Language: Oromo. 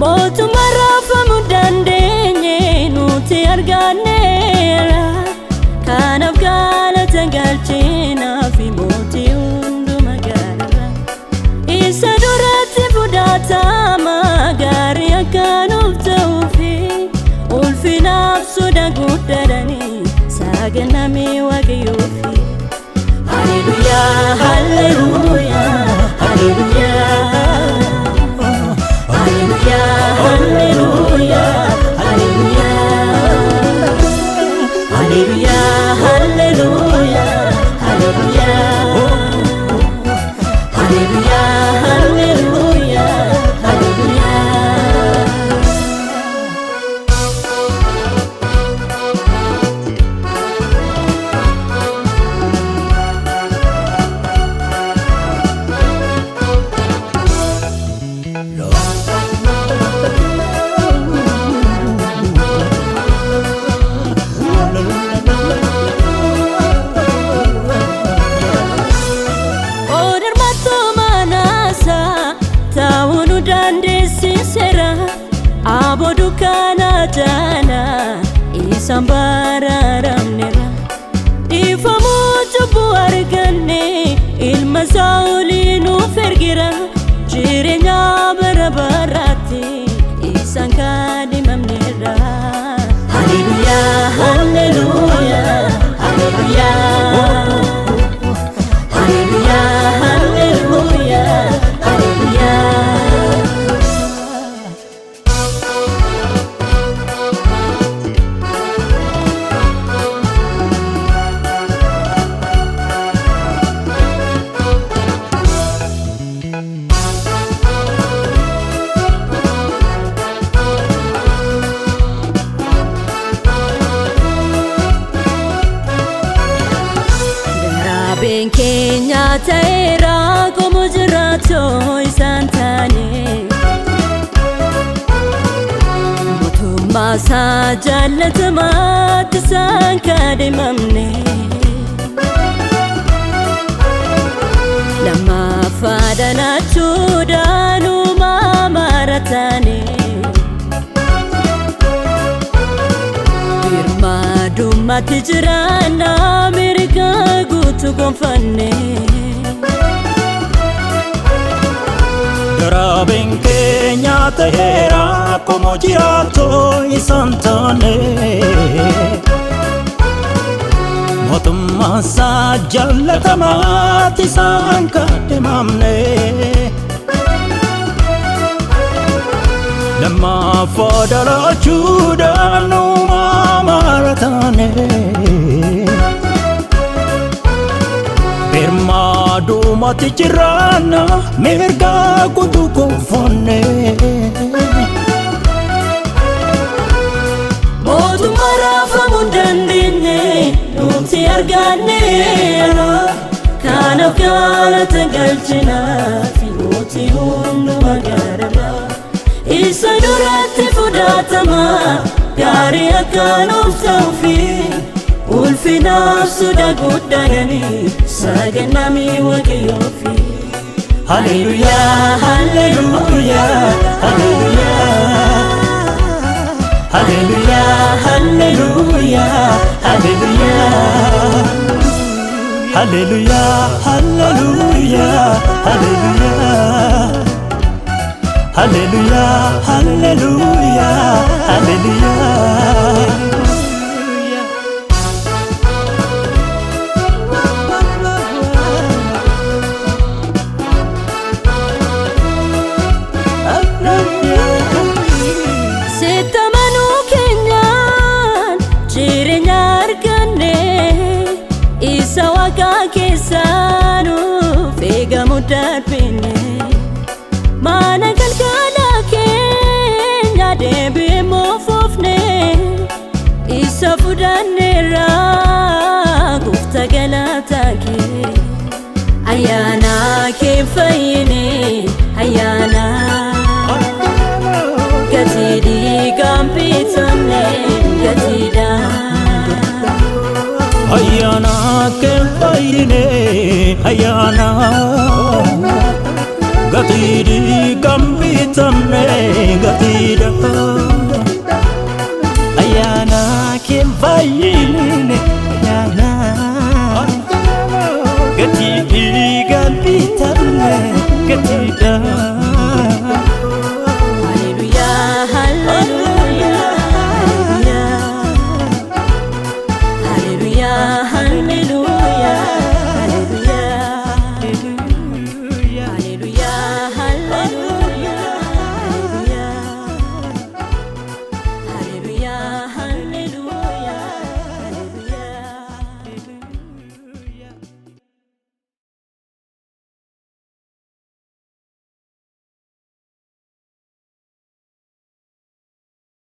Mootummaa raafamuu dandeenye nuti arganneera. Kanaaf galata galchinaaf mootii hunduma gaarra. Isa duratti fudhatama gaarii akka nuuf ta'uufi ulfinaaf soda guddaadhanii saganamee waaqayyoofi. Hallelujah, hallelujah, hallelujah. Hallelujah, hallelujah, hallelujah. Hallelujah, hallelujah, hallelujah. Hallelujah, hallelujah, hallelujah. Abodu kana jana isambara ramnera ifamu chubu arganne ilma saulinu fergira jirenya barabarati isankadi mamnera. Hallelujah, hallelujah, hallelujah. Hallelujah, hallelujah, hallelujah. Kenya Taresa como jirato isantane Motuma sa jalatamat sankade mamne Lama fadana chudanu mamaratane Dumati jirana Amerika gutu gonfanne Darabin Kenya Taresa como jirato isantane Motumma sa jalatamat sankade mamne Lama fadala chudanu mamaratane Birmadu mati jirana merga kutu konfonne Mootummaa raafamuu dandeenye nuti arganneera. Kanaaf galata galchinaaf mootii hunduma gaarra. Isa duratti fudhatama gaarii akka nuuf ta'uufi ulfinaaf soda guddaadhanii saganamee waaqayyoofi. Hallelujah, hallelujah, hallelujah. Hallelujah, hallelujah, hallelujah. Hallelujah, hallelujah, hallelujah. Hallelujah, hallelujah, hallelujah. Kesanu fega mudapine mana galgala kenya debe mofofne isa fudanera gufta galata ke Ayyaana ke fayine Ayyaana gatidi gampitamne gatida Ayyaana ke fayine Ayyaana gatidi gambi bitamne gatida Ayyaana kem vayine Ayyaana gati gan bitamne gatida